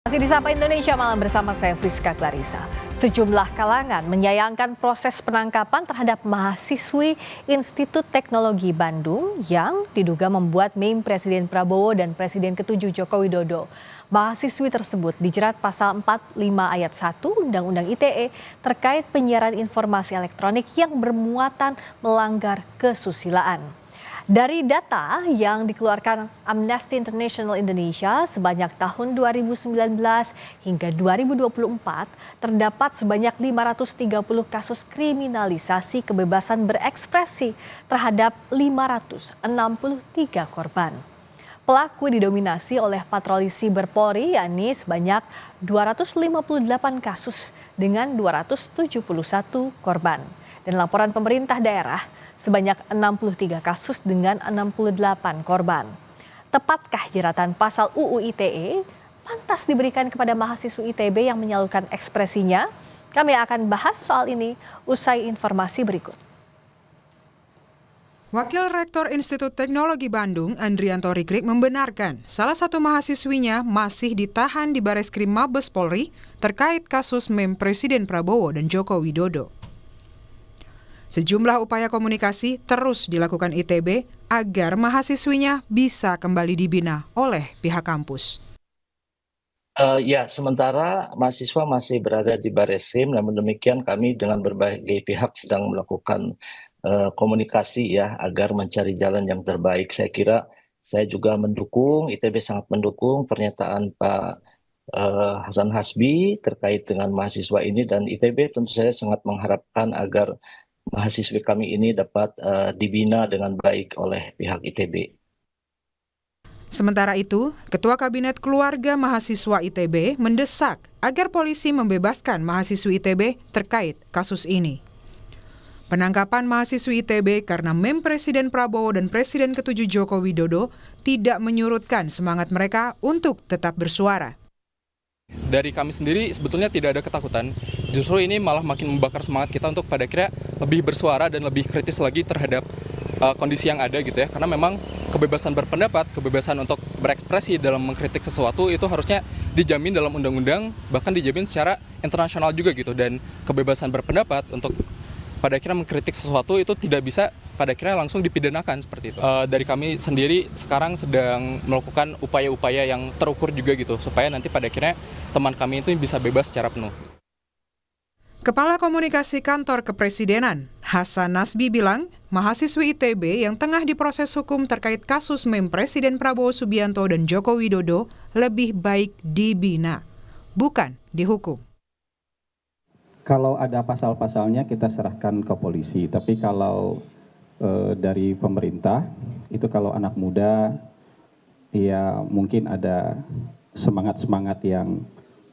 Masih di Sapa Indonesia Malam bersama saya Friska Clarissa. Sejumlah kalangan menyayangkan proses penangkapan terhadap mahasiswi Institut Teknologi Bandung yang diduga membuat meme Presiden Prabowo dan Presiden ke-7 Joko Widodo. Mahasiswi tersebut dijerat pasal 45 ayat 1 Undang-Undang ITE terkait penyiaran informasi elektronik yang bermuatan melanggar kesusilaan. Dari data yang dikeluarkan Amnesty International Indonesia, sebanyak tahun 2019 hingga 2024 terdapat sebanyak 530 kasus kriminalisasi kebebasan berekspresi terhadap 563 korban. Pelaku didominasi oleh patroli siber Polri, yakni sebanyak 258 kasus dengan 271 korban. Dan laporan pemerintah daerah sebanyak 63 kasus dengan 68 korban. Tepatkah jeratan pasal UU ITE pantas diberikan kepada mahasiswa ITB yang menyalurkan ekspresinya? Kami akan bahas soal ini usai informasi berikut. Wakil Rektor Institut Teknologi Bandung, Andrianto Rikrik, membenarkan salah satu mahasiswinya masih ditahan di Bareskrim Mabes Polri terkait kasus meme Presiden Prabowo dan Joko Widodo. Sejumlah upaya komunikasi terus dilakukan ITB agar mahasiswinya bisa kembali dibina oleh pihak kampus. Sementara mahasiswa masih berada di Bareskrim, namun demikian kami dengan berbagai pihak sedang melakukan komunikasi ya agar mencari jalan yang terbaik. Saya kira saya juga mendukung, ITB sangat mendukung pernyataan Pak Hasan Hasbi terkait dengan mahasiswa ini, dan ITB tentu saja sangat mengharapkan agar mahasiswa kami ini dapat dibina dengan baik oleh pihak ITB. Sementara itu, Ketua Kabinet Keluarga Mahasiswa ITB mendesak agar polisi membebaskan mahasiswa ITB terkait kasus ini. Penangkapan mahasiswa ITB karena meme Presiden Prabowo dan Presiden ke-7 Joko Widodo tidak menyurutkan semangat mereka untuk tetap bersuara. Dari kami sendiri sebetulnya tidak ada ketakutan, justru ini malah makin membakar semangat kita untuk pada akhirnya lebih bersuara dan lebih kritis lagi terhadap kondisi yang ada gitu ya. Karena memang kebebasan berpendapat, kebebasan untuk berekspresi dalam mengkritik sesuatu itu harusnya dijamin dalam undang-undang, bahkan dijamin secara internasional juga gitu. Dan kebebasan berpendapat untuk pada akhirnya mengkritik sesuatu itu tidak bisa pada akhirnya langsung dipidanakan seperti itu. Dari kami sendiri sekarang sedang melakukan upaya-upaya yang terukur juga gitu, supaya nanti pada akhirnya teman kami itu bisa bebas secara penuh. Kepala Komunikasi Kantor Kepresidenan, Hasan Nasbi bilang, mahasiswi ITB yang tengah diproses hukum terkait kasus meme Presiden Prabowo Subianto dan Joko Widodo lebih baik dibina, bukan dihukum. Kalau ada pasal-pasalnya kita serahkan ke polisi, tapi kalau dari pemerintah, itu kalau anak muda, ya mungkin ada semangat-semangat yang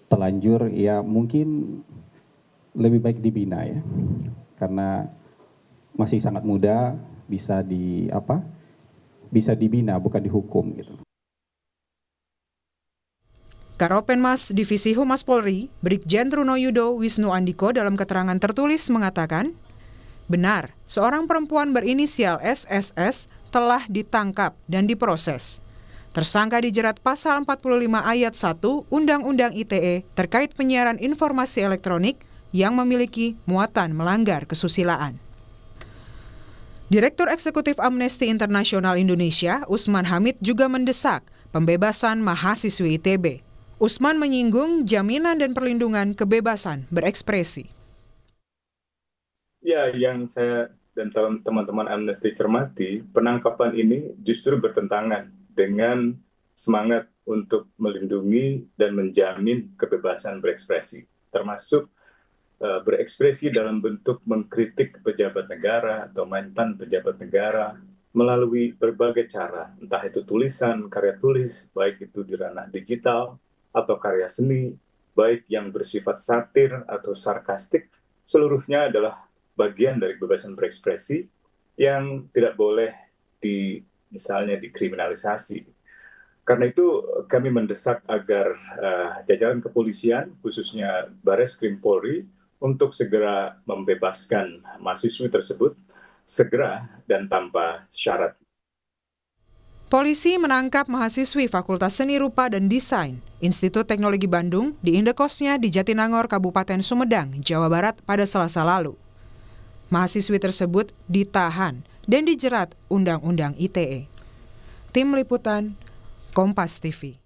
terlanjur, ya mungkin lebih baik dibina ya, karena masih sangat muda, bisa dibina bukan dihukum gitu. Karopenmas Divisi Humas Polri, Brigjen Truno Yudo Wisnu Andiko dalam keterangan tertulis mengatakan, benar, seorang perempuan berinisial SSS telah ditangkap dan diproses. Tersangka dijerat pasal 45 ayat 1 Undang-Undang ITE terkait penyiaran informasi elektronik yang memiliki muatan melanggar kesusilaan. Direktur Eksekutif Amnesty International Indonesia, Usman Hamid, juga mendesak pembebasan mahasiswi ITB. Usman menyinggung jaminan dan perlindungan kebebasan berekspresi. Ya, yang saya dan teman-teman Amnesty cermati, penangkapan ini justru bertentangan dengan semangat untuk melindungi dan menjamin kebebasan berekspresi, termasuk berekspresi dalam bentuk mengkritik pejabat negara atau mantan pejabat negara melalui berbagai cara, entah itu tulisan, karya tulis, baik itu di ranah digital atau karya seni, baik yang bersifat satir atau sarkastik, seluruhnya adalah bagian dari kebebasan berekspresi yang tidak boleh misalnya dikriminalisasi. Karena itu kami mendesak agar jajaran kepolisian, khususnya Bareskrim Polri, untuk segera membebaskan mahasiswi tersebut, segera dan tanpa syarat. Polisi menangkap mahasiswi Fakultas Seni Rupa dan Desain Institut Teknologi Bandung di indekosnya di Jatinangor, Kabupaten Sumedang, Jawa Barat pada Selasa lalu. Mahasiswi tersebut ditahan dan dijerat Undang-Undang ITE. Tim Liputan, Kompas TV.